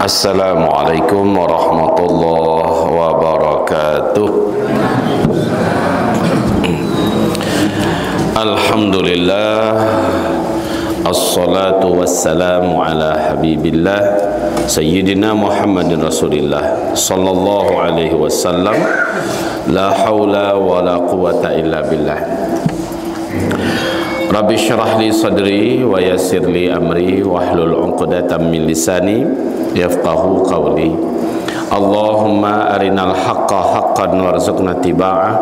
Assalamualaikum warahmatullahi wabarakatuh. Alhamdulillah, assalatu wassalamu ala habibillah Sayyidina Muhammadin Rasulillah sallallahu alaihi wasallam. La hawla wa la quwata illa billah. Rabbi syrah li sadri wa yassir li amri wahlul 'uqdatam min lisani yafqahu qawli. Allahumma arinal haqqa haqqan warzuqna tiba'ah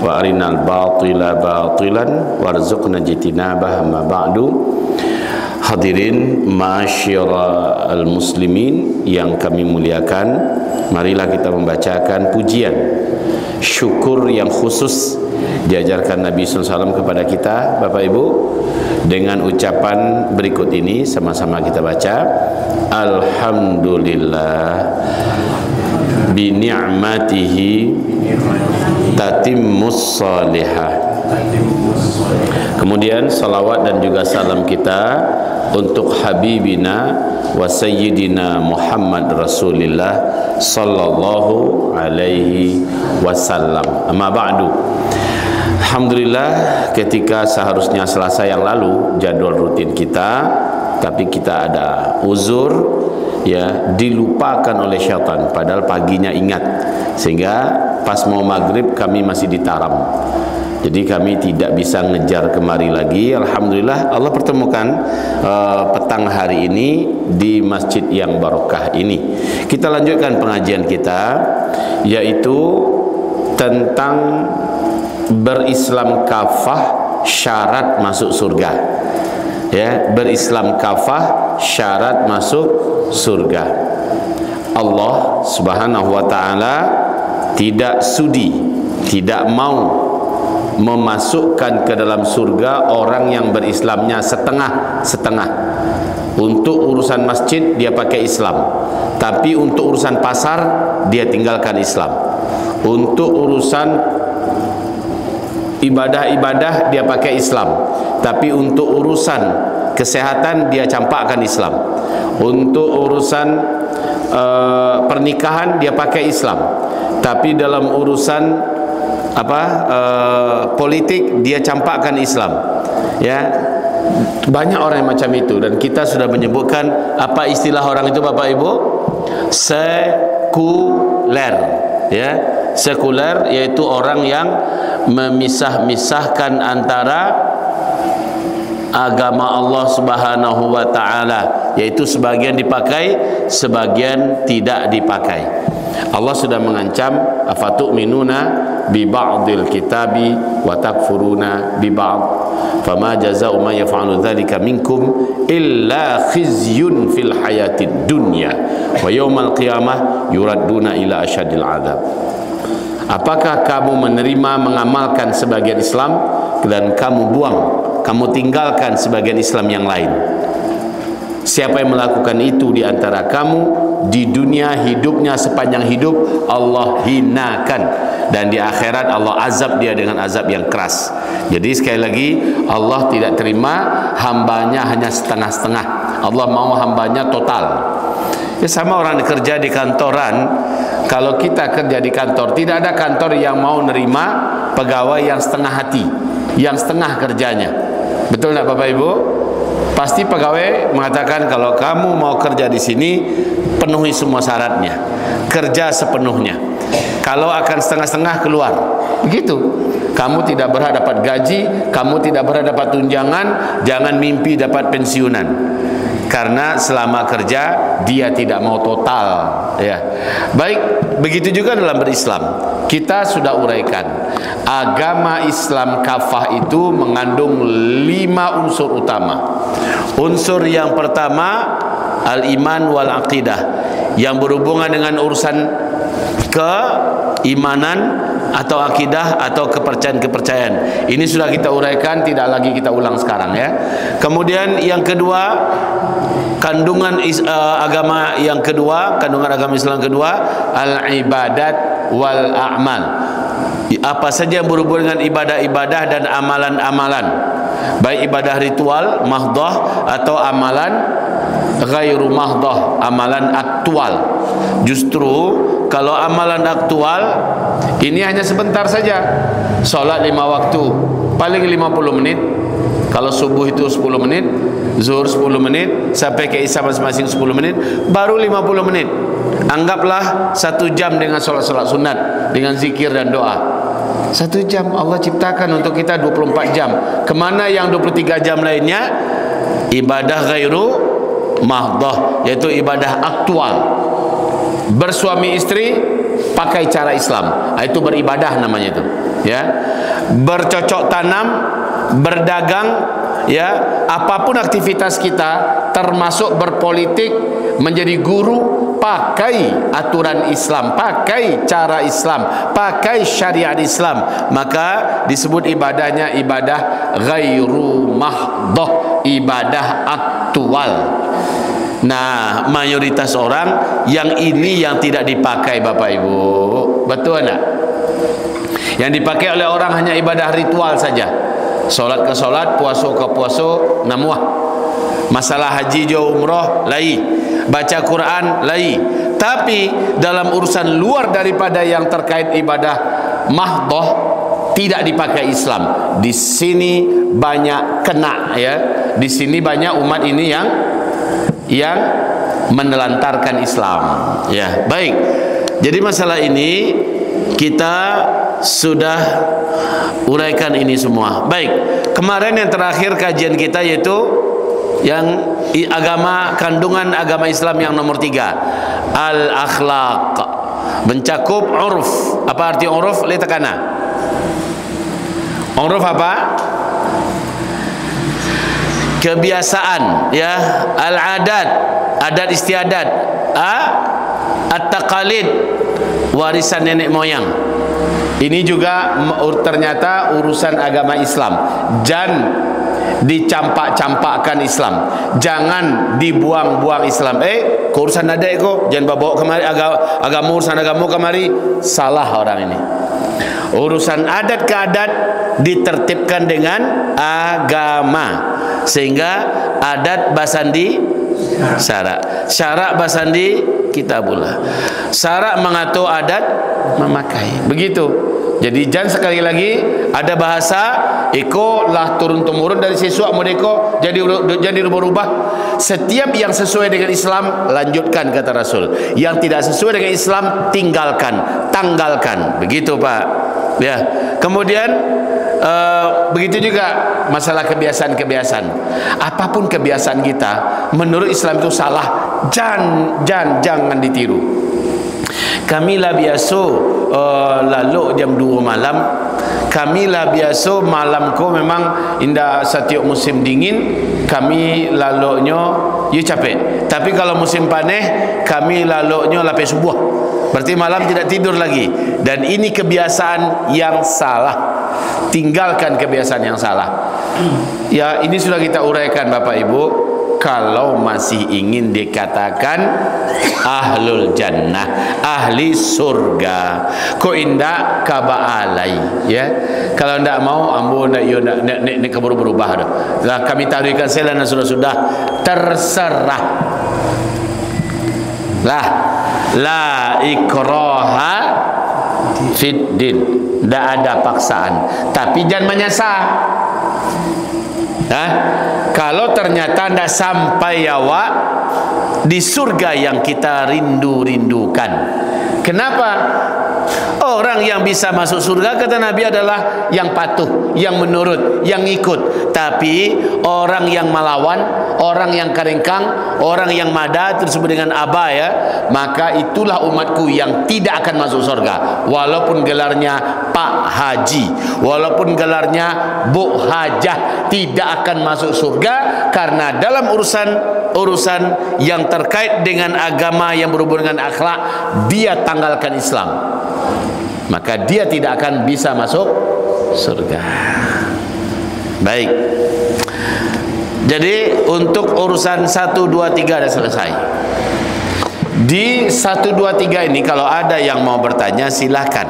wa arinal batila batilan warzuqna jitinabah. Ma ba'du. Hadirin ma'asyiral muslimin yang kami muliakan, marilah kita membacakan pujian syukur yang khusus diajarkan Nabi SAW kepada kita, Bapak Ibu, dengan ucapan berikut ini. Sama-sama kita baca. Alhamdulillah bi ni'matihi tatimmus salihah. Kemudian salawat dan juga salam kita untuk habibina wa sayyidina Muhammad Rasulillah sallallahu alaihi wasallam. Amma ba'du. Alhamdulillah, ketika seharusnya Selasa yang lalu jadwal rutin kita, tapi kita ada uzur, ya, dilupakan oleh syaitan, padahal paginya ingat, sehingga pas mau maghrib kami masih ditaram. Jadi kami tidak bisa ngejar kemari lagi. Alhamdulillah Allah pertemukan petang hari ini di masjid yang barokah ini. Kita lanjutkan pengajian kita, yaitu tentang berislam kafah syarat masuk surga. Ya, berislam kafah syarat masuk surga. Allah Subhanahu wa taala tidak sudi, tidak mau memasukkan ke dalam surga orang yang berislamnya setengah-setengah. Untuk urusan masjid dia pakai Islam, tapi untuk urusan pasar dia tinggalkan Islam. Untuk urusan ibadah-ibadah dia pakai Islam, tapi untuk urusan kesehatan dia campakkan Islam. Untuk urusan pernikahan dia pakai Islam, tapi dalam urusan politik dia campakkan Islam. Ya, banyak orang yang macam itu, dan kita sudah menyebutkan apa istilah orang itu, Bapak Ibu? Sekuler. Ya, sekuler yaitu orang yang memisah-misahkan antara agama Allah Subhanahu wa taala, yaitu sebagian dipakai, sebagian tidak dipakai. Allah sudah mengancam, afatu'minuna bi ba'dil kitabi wa takfuruna bi ba'd, fama jazaa'u man yaf'alu dzalika minkum illa khizyun fil hayatid dunya wa yaumal qiyamah yuradduna ila asyadil adzab. Apakah kamu menerima mengamalkan sebagian Islam dan kamu buang, kamu tinggalkan sebagian Islam yang lain? Siapa yang melakukan itu di antara kamu, di dunia hidupnya sepanjang hidup Allah hinakan, dan di akhirat Allah azab dia dengan azab yang keras. Jadi sekali lagi, Allah tidak terima hambanya hanya setengah-setengah. Allah mau hambanya total. Ya, sama orang kerja di kantoran. Kalau kita kerja di kantor, tidak ada kantor yang mau nerima pegawai yang setengah hati, yang setengah kerjanya. Betul tidak Bapak Ibu? Pasti pegawai mengatakan, kalau kamu mau kerja di sini, penuhi semua syaratnya, kerja sepenuhnya. Kalau akan setengah-setengah, keluar. Begitu. Kamu tidak berhak dapat gaji, kamu tidak berhak dapat tunjangan, jangan mimpi dapat pensiunan. Karena selama kerja dia tidak mau total. Ya, baik. Begitu juga dalam berislam. Kita sudah uraikan, agama Islam kafah itu mengandung 5 unsur utama. Unsur yang pertama, al-iman wal aqidah, yang berhubungan dengan urusan keimanan atau akidah atau kepercayaan-kepercayaan. Ini sudah kita uraikan, tidak lagi kita ulang sekarang, ya. Kemudian yang kedua, kandungan agama yang kedua, kandungan agama Islam kedua, al-ibadat wal a'mal. Apa saja yang berhubungan dengan ibadah-ibadah dan amalan-amalan, baik ibadah ritual mahdoh atau amalan ghairu mahdah, amalan aktual. Justru kalau amalan aktual ini hanya sebentar saja. Solat 5 waktu paling 50 menit. Kalau subuh itu 10 menit, zuhur 10 menit, sampai ke isya masing-masing 10 menit, baru 50 menit. Anggaplah 1 jam dengan solat-solat sunat, dengan zikir dan doa. 1 jam Allah ciptakan untuk kita 24 jam. Kemana yang 23 jam lainnya? Ibadah ghairu mahdah, yaitu ibadah aktual. Bersuami istri pakai cara Islam, itu beribadah namanya itu, ya. Bercocok tanam, berdagang, ya, apapun aktivitas kita, termasuk berpolitik, menjadi guru, pakai aturan Islam, pakai cara Islam, pakai syariat Islam, maka disebut ibadahnya ibadah ghairu mahdah, ibadah aktual. Nah, mayoritas orang yang ini yang tidak dipakai, Bapak Ibu. Betul enggak? Yang dipakai oleh orang hanya ibadah ritual saja. Solat ke solat, puasa ke puasa, namuah. Masalah haji jauh umrah lai, baca Quran lai. Tapi dalam urusan luar daripada yang terkait ibadah mahdoh tidak dipakai Islam. Di sini banyak kena, ya. Di sini banyak umat ini yang menelantarkan Islam, ya. Baik. Jadi masalah ini kita sudah uraikan ini semua. Baik. Kemarin yang terakhir kajian kita yaitu yang agama, kandungan agama Islam yang nomor 3, al-akhlaq, mencakup uruf. Apa arti uruf? Lihat tekana. Uruf apa? Kebiasaan, ya. Al-adat, adat istiadat, at-taqalid, warisan nenek moyang. Ini juga ternyata urusan agama Islam. Jangan dicampak-campakkan Islam, jangan dibuang-buang Islam. Urusan adek kok, jangan bawa kemari agama, urusan agama kemari. Salah orang ini. Urusan adat ke adat ditertibkan dengan agama, sehingga adat basandi syarak, syarak basandi kitabullah, syarak mengatur, adat memakai. Begitu. Jadi jangan sekali lagi ada bahasa iko lah turun temurun dari siswa mereka jadi rubah-rubah. Setiap yang sesuai dengan Islam lanjutkan, kata Rasul. Yang tidak sesuai dengan Islam tinggalkan, tanggalkan. Begitu, Pak. Ya. Kemudian begitu juga masalah kebiasaan-kebiasaan. Apapun kebiasaan kita menurut Islam itu salah. Jangan ditiru. Kami lah biasa lalu jam 2 malam. Kami lah biasa malam ko memang indah setiap musim dingin kami lalunya ya capek. Tapi kalau musim panas kami lalunya lapis subuh. Berarti malam tidak tidur lagi. Dan ini kebiasaan yang salah. Tinggalkan kebiasaan yang salah. Ya, ini sudah kita uraikan, Bapak Ibu. Kalau masih ingin dikatakan ahlul jannah, ahli surga, ko indak kabaalai, ya. Kalau ndak mau ambo ndak yo ndak keburu berubah dah. Lah kami tahukan selana sudah terserah. Lah la ikraha fid din, ndak ada paksaan, tapi jangan menyasar. Kalau ternyata tidak sampai awak di surga yang kita rindu-rindukan. Kenapa? Orang yang bisa masuk surga kata Nabi adalah yang patuh, yang menurut, yang ikut. Tapi orang yang melawan, orang yang kerengkang, orang yang mada tersebut dengan aba, ya, maka itulah umatku yang tidak akan masuk surga. Walaupun gelarnya Pak Haji, walaupun gelarnya Bu Hajah, tidak akan masuk surga. Karena dalam urusan yang terkait dengan agama yang berhubungan dengan akhlak, dia tanggalkan Islam, maka dia tidak akan bisa masuk surga. Baik. Jadi untuk urusan 1, 2, 3 sudah selesai. Di 1, 2, 3 ini kalau ada yang mau bertanya silahkan.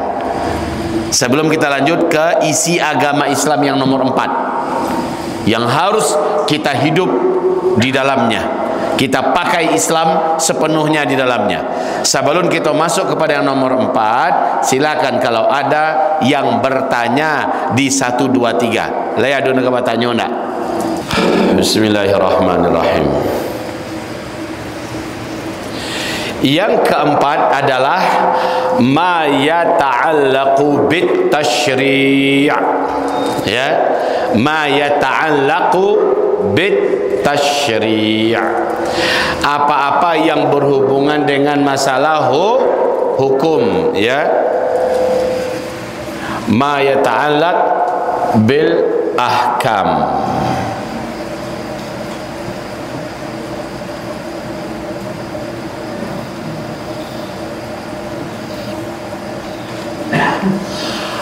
Sebelum kita lanjut ke isi agama Islam yang nomor 4, yang harus kita hidup di dalamnya, Kita pakai Islam sepenuhnya di dalamnya. Sebelum kita masuk kepada yang nomor 4, silakan kalau ada yang bertanya di 1, 2, 3. Laya ada nak bertanya enggak? Bismillahirrahmanirrahim. Yang keempat adalah ma yata'allaqu bit tasyri'. Ya, ma yata'allaqu bit tasyri'. Apa-apa yang berhubungan dengan masalah hukum, ya. Ma yata'allaq bil ahkam.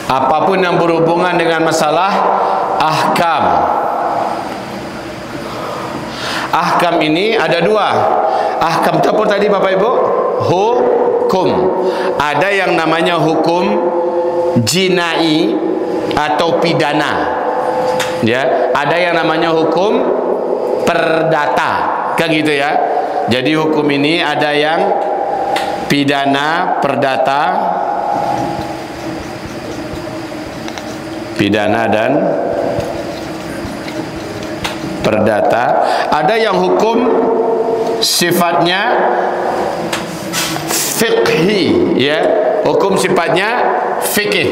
Apapun yang berhubungan dengan masalah ahkam. Ahkam ini ada 2. Ahkam itu apa tadi Bapak Ibu? Hukum. Ada yang namanya hukum jinai atau pidana. Ya, ada yang namanya hukum perdata. Kan gitu ya. Jadi hukum ini ada yang pidana, perdata, pidana dan perdata. Ada yang hukum sifatnya fiqhi, ya, hukum sifatnya fikih.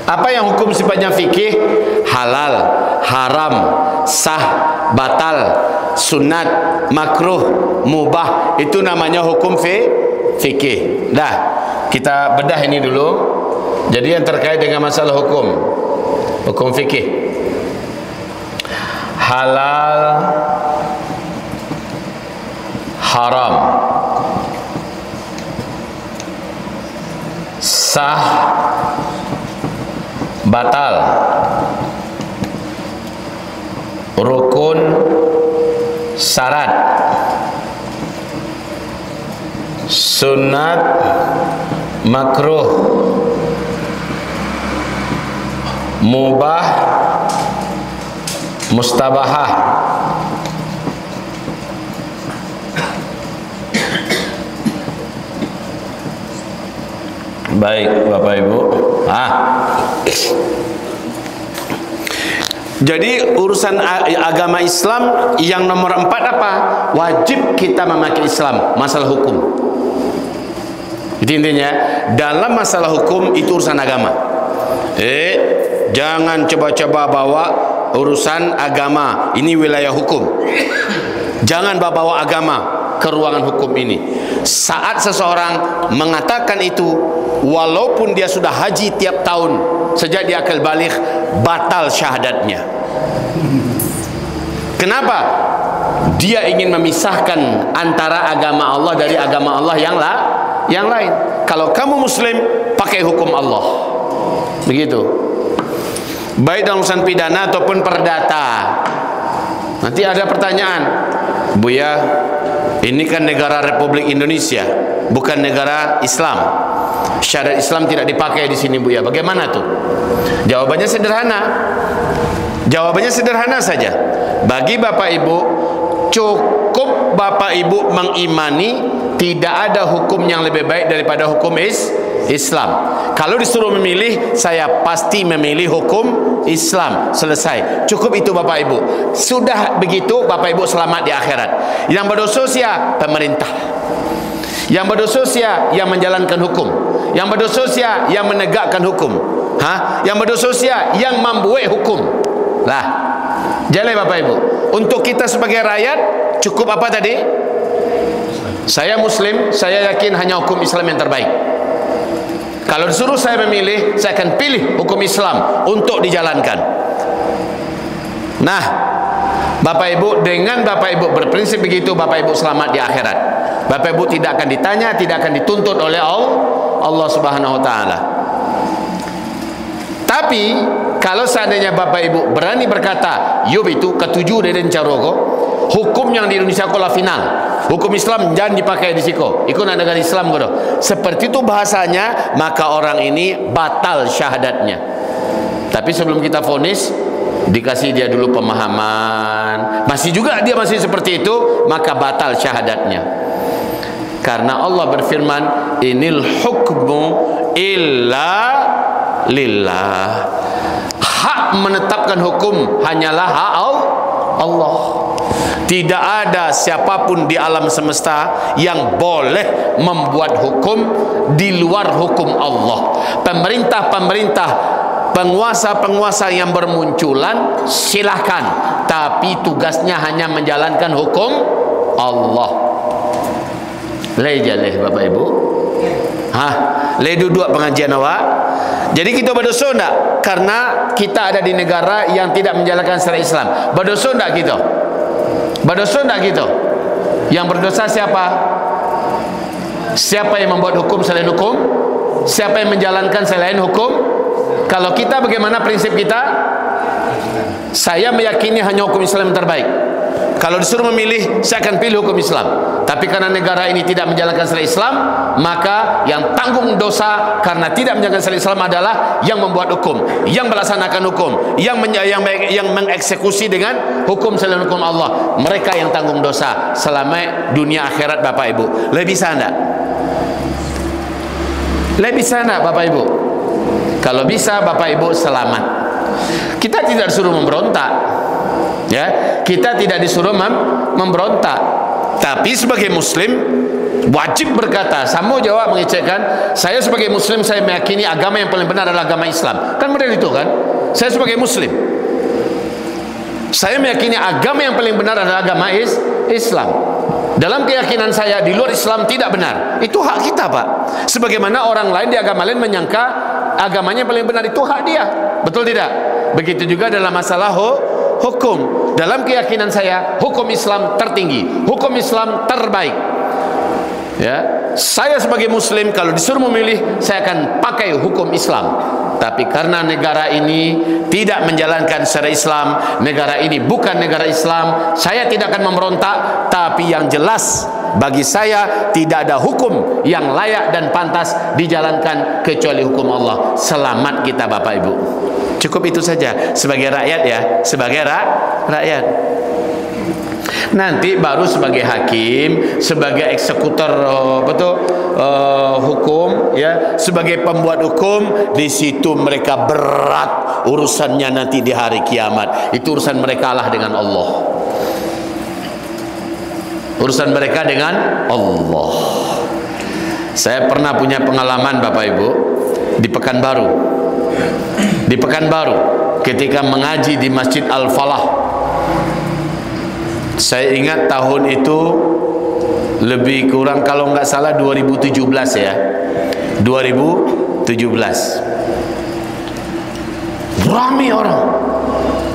Apa yang hukum sifatnya fikih? Halal, haram, sah, batal, sunat, makruh, mubah. Itu namanya hukum fikih. Dah, kita bedah ini dulu. Jadi yang terkait dengan masalah hukum fikih. Halal, haram, sah, batal, rukun, syarat, sunat, makruh, mubah, mustabahah. Baik Bapak Ibu. Jadi urusan agama Islam yang nomor 4 apa? Wajib kita memakai Islam, masalah hukum. Itu intinya. Dalam masalah hukum itu urusan agama. Jangan coba-coba bawa urusan agama, ini wilayah hukum. Jangan bawa agama ke ruangan hukum ini. Saat seseorang mengatakan itu, walaupun dia sudah haji tiap tahun sejak dia akal balik, batal syahadatnya. Kenapa? Dia ingin memisahkan antara agama Allah dari agama Allah yang lain. Kalau kamu muslim, pakai hukum Allah. Begitu. Baik dalam urusan pidana ataupun perdata. Nanti ada pertanyaan, Buya, ini kan negara Republik Indonesia, bukan negara Islam. Syariat Islam tidak dipakai di sini, Buya. Bagaimana tuh? Jawabannya sederhana. Jawabannya sederhana saja. Bagi Bapak Ibu, cukup Bapak Ibu mengimani tidak ada hukum yang lebih baik daripada hukum Islam. Kalau disuruh memilih, saya pasti memilih hukum Islam. Selesai. Cukup itu Bapak Ibu. Sudah begitu Bapak Ibu selamat di akhirat. Yang berdosa siapa? Pemerintah. Yang berdosa siapa? Yang menjalankan hukum. Yang berdosa siapa? Yang menegakkan hukum. Yang berdosa siapa? Yang membuat hukum. Lah, jalan Bapak Ibu. Untuk kita sebagai rakyat, cukup apa tadi? Saya Muslim, saya yakin hanya hukum Islam yang terbaik. Kalau disuruh saya memilih, saya akan pilih hukum Islam untuk dijalankan. Nah, Bapak Ibu, dengan Bapak Ibu berprinsip begitu, Bapak Ibu selamat di akhirat. Bapak Ibu tidak akan ditanya, tidak akan dituntut oleh Allah Subhanahu wa taala. Tapi kalau seandainya Bapak Ibu berani berkata, "Yub itu ketujuh dari Caroko, hukum yang di Indonesia kola final, hukum Islam jangan dipakai di siko, ikut negara Islam kodo." Seperti itu bahasanya, maka orang ini batal syahadatnya. Tapi sebelum kita vonis, dikasih dia dulu pemahaman, masih juga dia masih seperti itu, maka batal syahadatnya. Karena Allah berfirman, inil hukmu illa lillah. Hak menetapkan hukum hanyalah hak Allah. Tidak ada siapapun di alam semesta yang boleh membuat hukum di luar hukum Allah. Pemerintah-pemerintah, penguasa-penguasa yang bermunculan silahkan, tapi tugasnya hanya menjalankan hukum Allah. Leh Bapak Ibu. Leh duduk pengajian awak. Jadi kita berdosa enggak? Karena kita ada di negara yang tidak menjalankan syariat Islam. Berdosa enggak kita? Berdosa enggak kita? Yang berdosa siapa? Siapa yang membuat hukum selain hukum? Siapa yang menjalankan selain hukum? Kalau kita, bagaimana prinsip kita? Saya meyakini hanya hukum Islam yang terbaik. Kalau disuruh memilih, saya akan pilih hukum Islam. Tapi karena negara ini tidak menjalankan syariat Islam, maka yang tanggung dosa karena tidak menjalankan syariat Islam adalah yang membuat hukum, yang melaksanakan hukum, yang mengeksekusi dengan hukum selain hukum Allah. Mereka yang tanggung dosa selama dunia akhirat, Bapak Ibu. Lebih bisa enggak? Lebih sana, Bapak Ibu. Kalau bisa, Bapak Ibu selamat. Kita tidak disuruh memberontak, ya. Kita tidak disuruh memberontak. Tapi sebagai Muslim wajib berkata, Sambo jawab mengecekkan, saya sebagai Muslim saya meyakini agama yang paling benar adalah agama Islam. Kan benar itu kan? Saya sebagai Muslim, saya meyakini agama yang paling benar adalah agama Islam. Dalam keyakinan saya, di luar Islam tidak benar. Itu hak kita, Pak. Sebagaimana orang lain di agama lain menyangka agamanya yang paling benar, itu hak dia. Betul tidak? Begitu juga dalam masalah hukum. Dalam keyakinan saya, hukum Islam tertinggi, hukum Islam terbaik. Ya, saya sebagai Muslim kalau disuruh memilih, saya akan pakai hukum Islam. Tapi karena negara ini tidak menjalankan syariat Islam, negara ini bukan negara Islam, saya tidak akan memberontak. Tapi yang jelas bagi saya, tidak ada hukum yang layak dan pantas dijalankan kecuali hukum Allah. Selamat kita, Bapak Ibu. Cukup itu saja sebagai rakyat, ya, sebagai rakyat. Nanti baru sebagai hakim, sebagai eksekutor hukum, ya, sebagai pembuat hukum, di situ mereka berat urusannya nanti di hari kiamat. Itu urusan mereka lah dengan Allah. Urusan mereka dengan Allah. Saya pernah punya pengalaman, Bapak Ibu, di Pekanbaru. Di Pekanbaru, ketika mengaji di Masjid Al-Falah. Saya ingat tahun itu lebih kurang, kalau nggak salah 2017, ya, 2017. Ramai orang,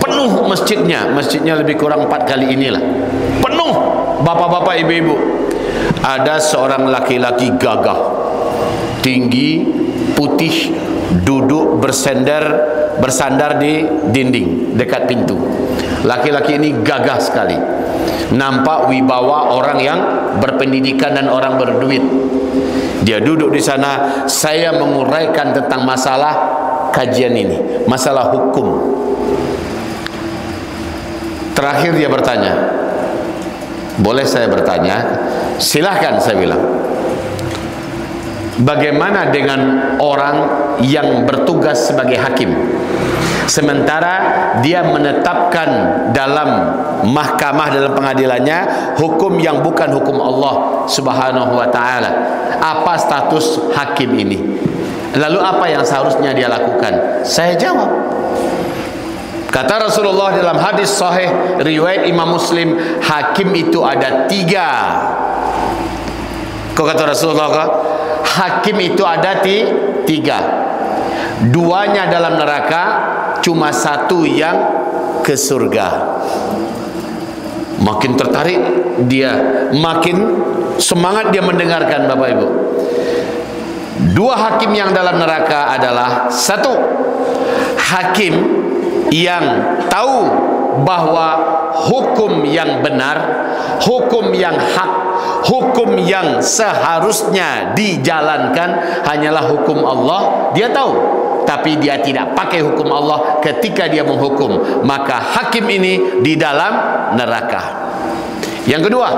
penuh masjidnya. Masjidnya lebih kurang 4 kali inilah, penuh bapak-bapak, ibu-ibu. Ada seorang laki-laki gagah, tinggi, putih, duduk bersandar di dinding dekat pintu. Laki-laki ini gagah sekali, nampak wibawa orang yang berpendidikan dan orang berduit. Dia duduk di sana. Saya menguraikan tentang masalah kajian ini, masalah hukum. Terakhir dia bertanya, boleh saya bertanya? Silahkan, saya bilang. Bagaimana dengan orang yang bertugas sebagai hakim, sementara dia menetapkan dalam mahkamah, dalam pengadilannya, hukum yang bukan hukum Allah Subhanahu wa ta'ala? Apa status hakim ini? Lalu apa yang seharusnya dia lakukan? Saya jawab, kata Rasulullah dalam hadis sahih riwayat Imam Muslim, hakim itu ada 3. Kok kata Rasulullah, kok? Hakim itu ada 3. 2-nya dalam neraka, cuma 1 yang ke surga. Makin tertarik dia, makin semangat dia mendengarkan, Bapak Ibu. 2 hakim yang dalam neraka adalah: 1, hakim yang tahu bahwa hukum yang benar, hukum yang hak, hukum yang seharusnya dijalankan hanyalah hukum Allah. Dia tahu, tapi dia tidak pakai hukum Allah ketika dia menghukum, maka hakim ini di dalam neraka. Yang kedua,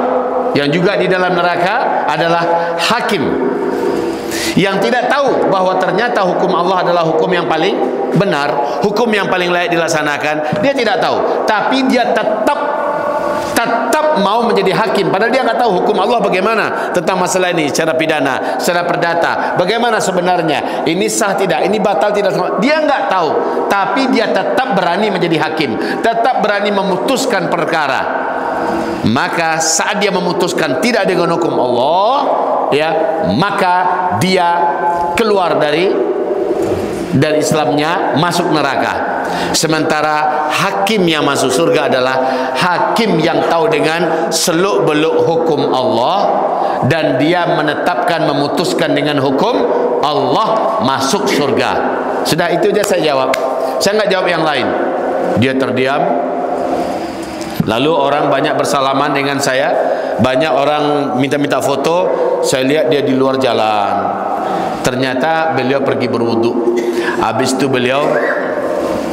yang juga di dalam neraka adalah hakim yang tidak tahu bahwa ternyata hukum Allah adalah hukum yang paling benar, hukum yang paling layak dilaksanakan. Dia tidak tahu, tapi dia tetap mau menjadi hakim, padahal dia nggak tahu hukum Allah bagaimana tentang masalah ini, secara pidana, secara perdata, bagaimana sebenarnya, ini sah tidak, ini batal tidak, dia nggak tahu, tapi dia tetap berani menjadi hakim, tetap berani memutuskan perkara. Maka saat dia memutuskan tidak dengan hukum Allah, ya, maka dia keluar dari Islamnya, masuk neraka. Sementara hakim yang masuk surga adalah hakim yang tahu dengan seluk-beluk hukum Allah, dan dia menetapkan, memutuskan dengan hukum Allah, masuk surga. Sudah, itu aja saya jawab. Saya nggak jawab yang lain. Dia terdiam. Lalu orang banyak bersalaman dengan saya, banyak orang minta foto. Saya lihat dia di luar jalan. Ternyata beliau pergi berwudu. Habis itu beliau,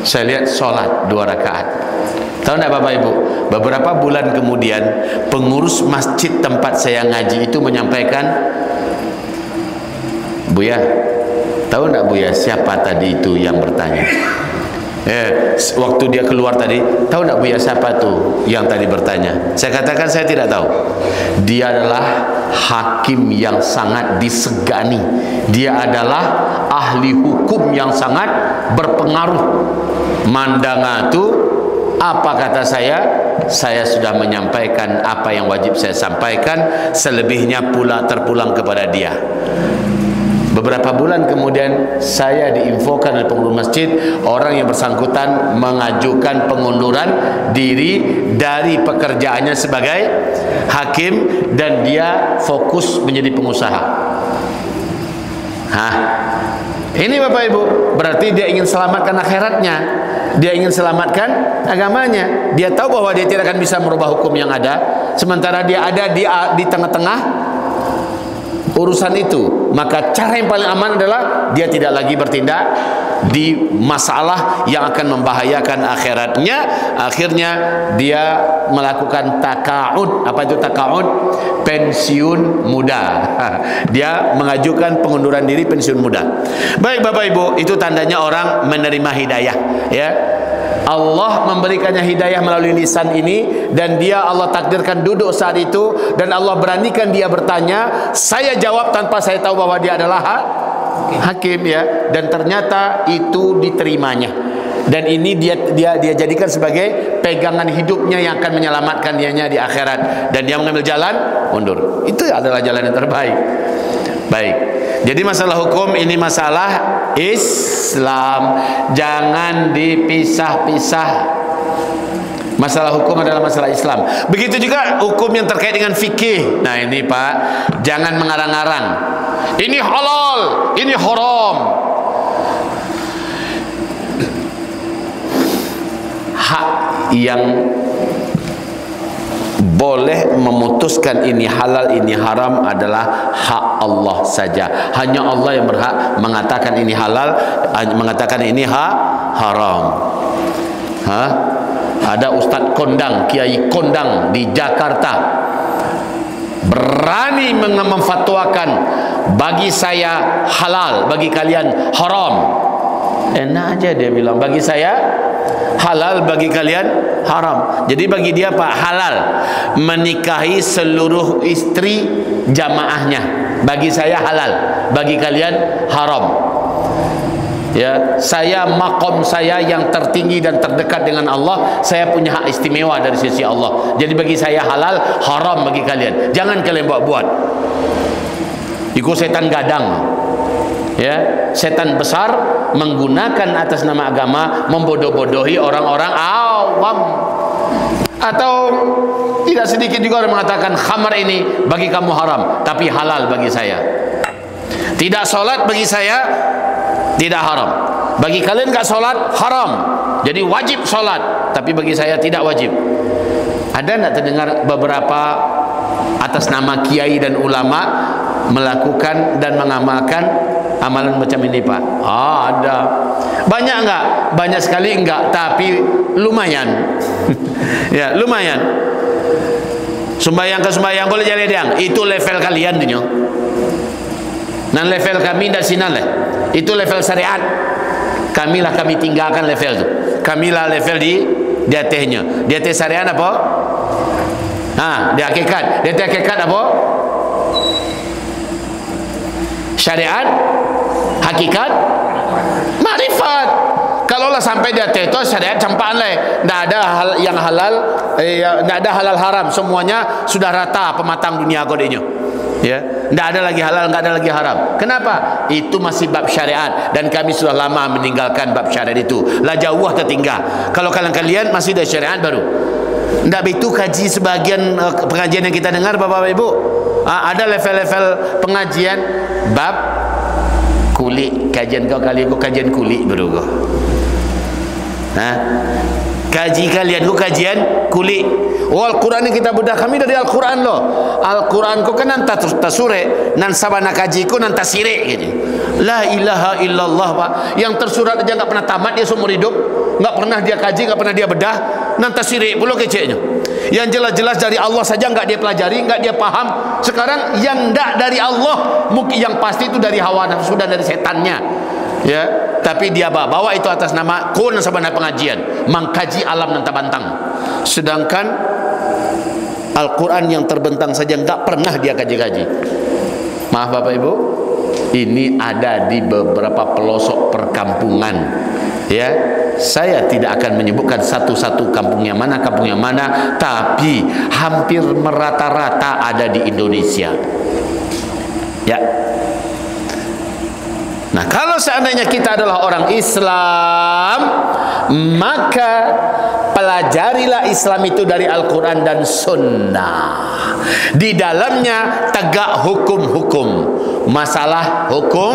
saya lihat sholat 2 rakaat. Tahu tidak Bapak Ibu? Beberapa bulan kemudian pengurus masjid tempat saya ngaji itu menyampaikan, Buya, tahu tidak Buya siapa tadi itu yang bertanya? Waktu dia keluar tadi, tahu tidak Buya siapa tuh yang tadi bertanya? Saya katakan saya tidak tahu. Dia adalah hakim yang sangat disegani. Dia adalah ahli hukum yang sangat berpengaruh. Mandangatu, apa kata saya? Saya sudah menyampaikan apa yang wajib saya sampaikan, selebihnya pula terpulang kepada dia. Beberapa bulan kemudian saya diinfokan oleh pengurus masjid, orang yang bersangkutan mengajukan pengunduran diri dari pekerjaannya sebagai hakim, dan dia fokus menjadi pengusaha. Ini Bapak Ibu, berarti dia ingin selamatkan akhiratnya, dia ingin selamatkan agamanya. Dia tahu bahwa dia tidak akan bisa merubah hukum yang ada, sementara dia ada di tengah-tengah urusan itu. Maka cara yang paling aman adalah dia tidak lagi bertindak di masalah yang akan membahayakan akhiratnya. Akhirnya dia melakukan taqa'ud. Apa itu taqa'ud? Pensiun muda. Dia mengajukan pengunduran diri pensiun muda. Baik Bapak Ibu, itu tandanya orang menerima hidayah, ya. Allah memberikannya hidayah melalui lisan ini, dan dia Allah takdirkan duduk saat itu, dan Allah beranikan dia bertanya. Saya jawab tanpa saya tahu bahwa dia adalah hakim, ya, dan ternyata itu diterimanya, dan ini dia jadikan sebagai pegangan hidupnya yang akan menyelamatkan dianya di akhirat, dan dia mengambil jalan mundur. Itu adalah jalan yang terbaik. Baik, jadi masalah hukum ini masalah Islam, jangan dipisah-pisah. Masalah hukum adalah masalah Islam. Begitu juga hukum yang terkait dengan fikih. Nah ini Pak, jangan mengarang-arang. Ini halal, ini haram. Hak yang boleh memutuskan ini halal, ini haram adalah hak Allah saja. Hanya Allah yang berhak mengatakan ini halal, mengatakan ini haram. Ada Ustadz Kondang, Kiai Kondang di Jakarta, berani memfatwakan bagi saya halal, bagi kalian haram. Enak aja dia bilang, bagi saya halal, bagi kalian haram. Jadi bagi dia Pak, halal menikahi seluruh istri jamaahnya, bagi saya halal, bagi kalian haram. Ya, saya makom saya yang tertinggi dan terdekat dengan Allah, saya punya hak istimewa dari sisi Allah. Jadi bagi saya halal, haram bagi kalian. Jangan kalian buat-buat. Ikut setan gadang. Ya, setan besar menggunakan atas nama agama membodoh-bodohi orang-orang awam. Atau tidak sedikit juga orang mengatakan khamar ini bagi kamu haram, tapi halal bagi saya. Tidak sholat bagi saya tidak haram, bagi kalian nggak sholat haram, jadi wajib sholat, tapi bagi saya tidak wajib. Ada nggak terdengar beberapa atas nama kiai dan ulama melakukan dan mengamalkan amalan macam ini Pak? Ada. Banyak enggak? Banyak sekali enggak, tapi lumayan. Ya, lumayan. Sembahyang ke sembahyang boleh jadi yang itu level kalian dinyo. Dan level kami dak sinan lah. Itu level syariat. Kami tinggalkan level tu. Kamilah level di atasnya. Di atas syariat apa? Di hakikat. Di atas hakikat apa? Syariat, hakikat, makrifat. Kalaulah sampai di atas itu syariat campaan lah. Tidak ada hal yang halal, tidak ada halal haram. Semuanya sudah rata pematang dunia kodenya. Ya, tidak ada lagi halal, tidak ada lagi haram. Kenapa? Itu masih bab syariat dan kami sudah lama meninggalkan bab syariat itu. Lah jauh tertinggal. Kalau kalian masih ada syariat baru. Tidak begitu kaji sebagian pengajian yang kita dengar Bapak Ibu. Ada level-level pengajian bab kulit. Kajian kau kali kau kajian kulit baru kau. Kaji kalian kau kajian kulit. Oh, Al-Quran yang kita bedah kami dari Al-Quran loh. Al-Quran ko kan nanta tasure nan sabana kaji ko nanta sire gitu. La ilaha illallah Pak. Yang tersurat aja enggak pernah tamat dia seumur hidup, enggak pernah dia kaji, enggak pernah dia bedah, nanta sire pula keceknya. Yang jelas-jelas dari Allah saja enggak dia pelajari, enggak dia paham. Sekarang yang enggak dari Allah, mungkin yang pasti itu dari hawa nafsu dan dari setannya. Ya, tapi dia bawa itu atas nama kun sabana pengajian, mengkaji alam nan tabantang. Sedangkan Al-Quran yang terbentang saja enggak pernah dia kaji-kaji. Maaf Bapak Ibu, ini ada di beberapa pelosok perkampungan. Ya, saya tidak akan menyebutkan satu-satu kampungnya mana, tapi hampir merata-rata ada di Indonesia. Ya. Nah, kalau seandainya kita adalah orang Islam, maka pelajarilah Islam itu dari Al-Quran dan Sunnah. Di dalamnya tegak hukum-hukum, masalah hukum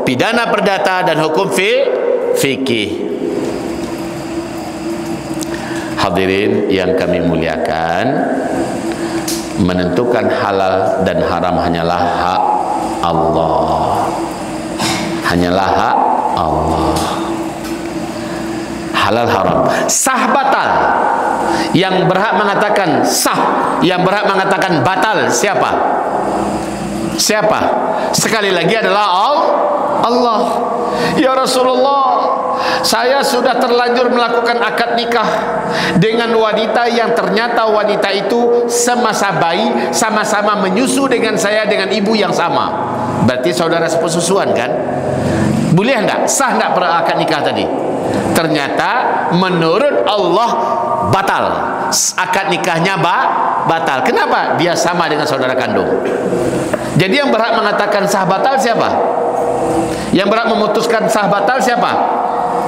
pidana perdata dan hukum fikih. Hadirin yang kami muliakan, menentukan halal dan haram hanyalah hak Allah. Hanyalah hak Allah. Halal haram, sah batal. Yang berhak mengatakan sah, yang berhak mengatakan batal siapa? Siapa? Sekali lagi adalah Allah. Ya Rasulullah, saya sudah terlanjur melakukan akad nikah dengan wanita yang ternyata wanita itu semasa bayi sama-sama menyusu dengan saya dengan ibu yang sama. Berarti saudara sepusuan kan? Boleh enggak? Sah enggak akad nikah tadi? Ternyata menurut Allah batal. Akad nikahnya batal. Kenapa? Dia sama dengan saudara kandung. Jadi yang berhak mengatakan sah batal siapa? Yang berhak memutuskan sah batal siapa?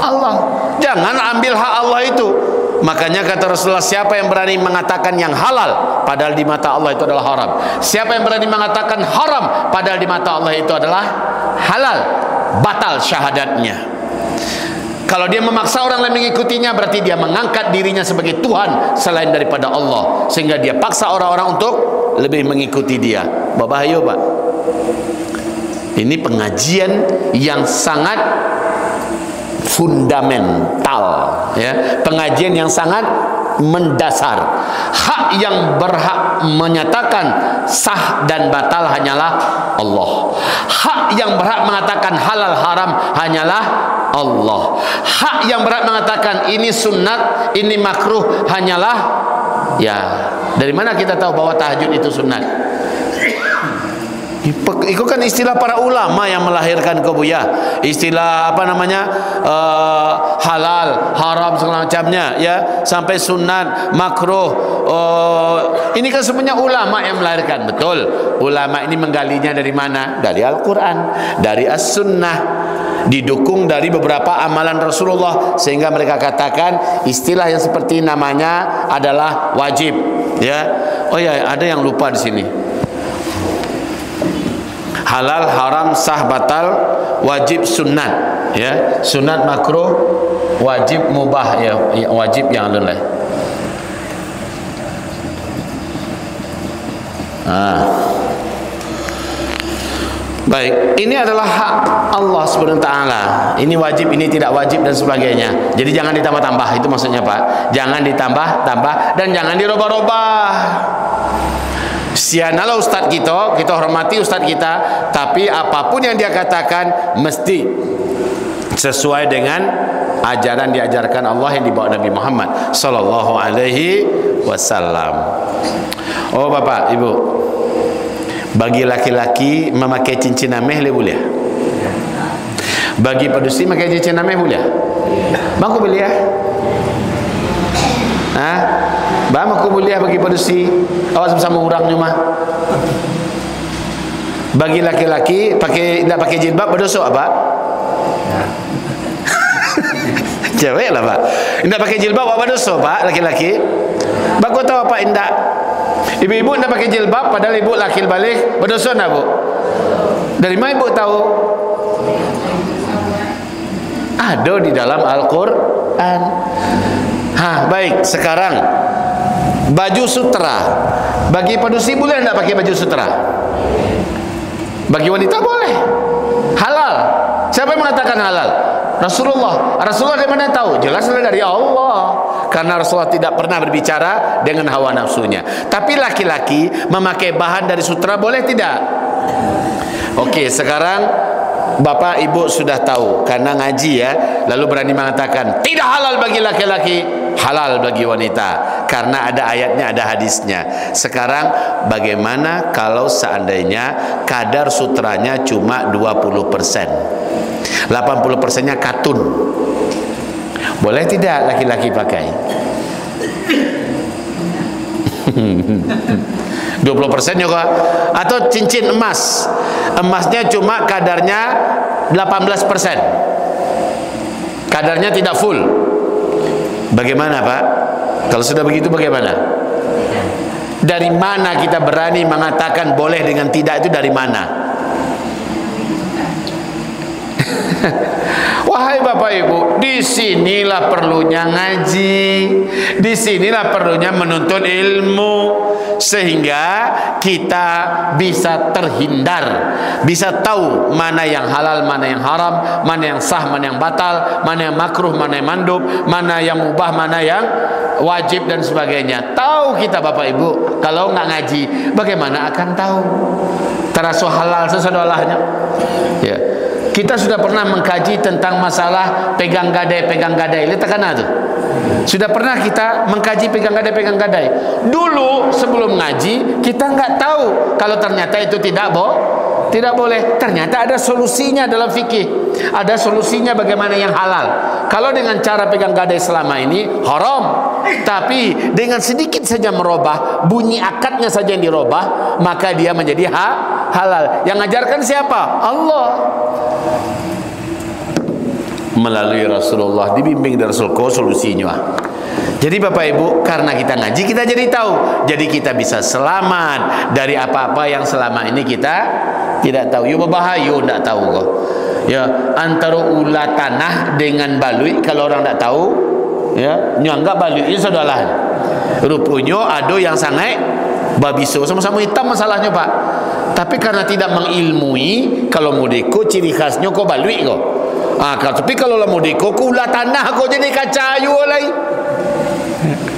Allah. Jangan ambil hak Allah itu. Makanya kata Rasulullah, siapa yang berani mengatakan yang halal padahal di mata Allah itu adalah haram? Siapa yang berani mengatakan haram padahal di mata Allah itu adalah halal? Batal syahadatnya. Kalau dia memaksa orang lain mengikutinya, berarti dia mengangkat dirinya sebagai Tuhan selain daripada Allah, sehingga dia paksa orang-orang untuk lebih mengikuti dia. Berbahaya Pak. Ini pengajian yang sangat fundamental, ya, pengajian yang sangat mendasar. Hak yang berhak menyatakan sah dan batal hanyalah Allah. Hak yang berhak mengatakan halal haram hanyalah Allah. Hak yang berhak mengatakan ini sunnat, ini makruh hanyalah, ya, dari mana kita tahu bahwa tahajud itu sunnat? Itu kan istilah para ulama yang melahirkan kebuya. Istilah apa namanya, halal, haram segala macamnya, ya, sampai sunat, makruh. Ini kan semuanya ulama yang melahirkan. Betul. Ulama ini menggalinya dari mana? Dari Al-Quran, dari As-Sunnah, didukung dari beberapa amalan Rasulullah, sehingga mereka katakan istilah yang seperti namanya adalah wajib. Ya. Oh ya, ada yang lupa di sini. Halal, haram, sah, batal, wajib, sunat, ya, sunat, makruh, wajib, mubah, ya, wajib yang lain. Baik, ini adalah hak Allah Subhanahu wa taala. Ini wajib, ini tidak wajib dan sebagainya. Jadi jangan ditambah-tambah, itu maksudnya Pak. Jangan ditambah-tambah dan jangan dirubah-rubah. Sianalah ustaz kita hormati ustaz kita, tapi apapun yang dia katakan mesti sesuai dengan ajaran diajarkan Allah yang dibawa Nabi Muhammad sallallahu alaihi wasallam. Oh Bapak, Ibu, bagi laki-laki memakai cincin ameh boleh? Bagi padusi memakai cincin ameh boleh? Bang aku boleh ya? Hah? Bang aku boleh bagi padusi? Awak sama orang rumah. Bagi laki-laki tidak pakai jilbab berdosa apa? Cewek lah Pak. Tidak pakai jilbab apa dosa Pak laki-laki? Bagus tahu apa indak? Ibu-ibu tidak pakai jilbab padahal ibu laki balik berdosa tak Bu? Dari mana ibu tahu? Ada di dalam Al-Quran. Baik, sekarang baju sutra bagi padusi boleh tidak pakai baju sutra? Bagi wanita boleh, halal. Siapa yang mengatakan halal? Rasulullah. Rasulullah dari mana tahu? Jelaslah dari Allah. Karena Rasulullah tidak pernah berbicara dengan hawa nafsunya. Tapi laki-laki memakai bahan dari sutra boleh tidak? Oke, sekarang Bapak Ibu sudah tahu karena ngaji ya, lalu berani mengatakan tidak halal bagi laki-laki, halal bagi wanita karena ada ayatnya, ada hadisnya. Sekarang bagaimana kalau seandainya kadar sutranya cuma 20%, 80%-nya katun, boleh tidak laki-laki pakai? 20% juga. Atau cincin emas, emasnya cuma kadarnya 18%, kadarnya tidak full. Bagaimana Pak? Kalau sudah begitu bagaimana? Dari mana kita berani mengatakan boleh dengan tidak itu, dari mana? Wahai Bapak Ibu, disinilah perlunya ngaji, disinilah perlunya menuntut ilmu, sehingga kita bisa terhindar, bisa tahu mana yang halal, mana yang haram, mana yang sah, mana yang batal, mana yang makruh, mana yang mandub, mana yang mubah, mana yang wajib dan sebagainya. Tahu kita Bapak Ibu. Kalau nggak ngaji, bagaimana akan tahu? Terasa halal sesedolahnya. Ya. Kita sudah pernah mengkaji tentang masalah pegang gadai. Lihat kan itu? Sudah pernah kita mengkaji pegang gadai. Dulu sebelum ngaji kita nggak tahu kalau ternyata itu tidak boleh. Ternyata ada solusinya dalam fikih. Ada solusinya bagaimana yang halal. Kalau dengan cara pegang gadai selama ini haram, tapi dengan sedikit saja merubah, bunyi akadnya saja yang dirubah, maka dia menjadi halal. Yang ngajarkan siapa? Allah. Melalui Rasulullah, dibimbing dari Rasulullah solusinya. Jadi Bapak Ibu, karena kita ngaji kita jadi tahu, jadi kita bisa selamat dari apa-apa yang selama ini kita tidak tahu. Yo berbahaya tidak tahu kok. Ya, antara ulat tanah dengan balui, kalau orang tidak tahu, ya, nyanggap balui itu saudara. Rupanya ada yang sangat babiso, sama-sama hitam masalahnya Pak. Tapi karena tidak mengilmui, kalau modeko ciri khasnya kok balui kok. Tapi kalau lah modeko ku ulat tanah kok jadi kacayu lagi.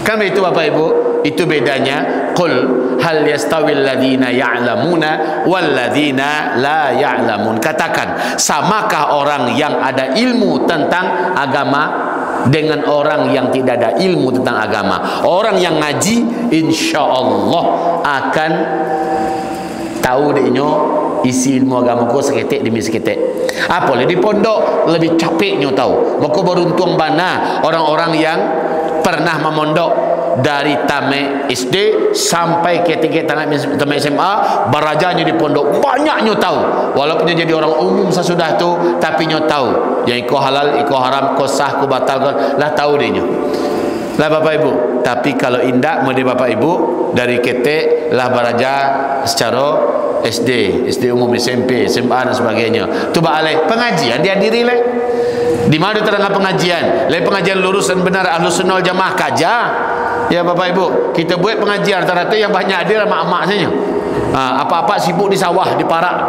Kan itu Bapak Ibu, itu bedanya. Qul hal yastawil ladzina ya'lamuna wal ladzina la ya'lamun. Katakan, samakah orang yang ada ilmu tentang agama dengan orang yang tidak ada ilmu tentang agama? Orang yang ngaji insyaallah akan tahu dehnya isi ilmu agama ko seketek demi seketek. Apa di pondok lebih capeknya tahu. Maka beruntung bana orang-orang yang pernah memondok dari tamat SD sampai ketika tamat SMA, barajanya di pondok banyaknya tahu. Walaupun jadi orang umum sesudah tu, tapi nyo tahu yang iko halal, iko haram, ko sah, ko batal, lah tahu dia. Lah Bapak Ibu. Tapi kalau indak mudi Bapak Ibu dari ketek lah baraja secara SD umum, SMP, SMA dan sebagainya. Tu baalai pengajian dihadiri le. Di mana terangkan pengajian? Le pengajian lurus dan benar Ahlus Sunnah wal Jamaah kaja. Ya Bapak Ibu, kita buat pengajian rata-rata yang banyak hadir mak-mak saja. Apa-apa sibuk di sawah, di parak.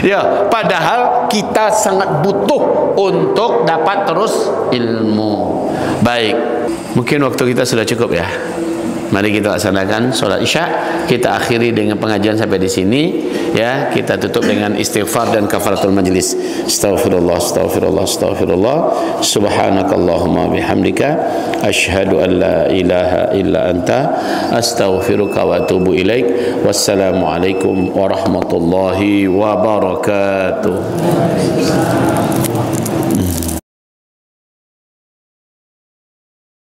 Ya, padahal kita sangat butuh untuk dapat terus ilmu. Baik, mungkin waktu kita sudah cukup ya. Mari kita laksanakan solat Isya. Kita akhiri dengan pengajian sampai di sini ya. Kita tutup dengan istighfar dan kafaratul majlis. Astaghfirullah, astaghfirullah, astaghfirullah. Subhanakallahumma bihamdika asyhadu an la ilaha illa anta astaghfiruka wa atubu ilaik. Wassalamualaikum warahmatullahi wabarakatuh.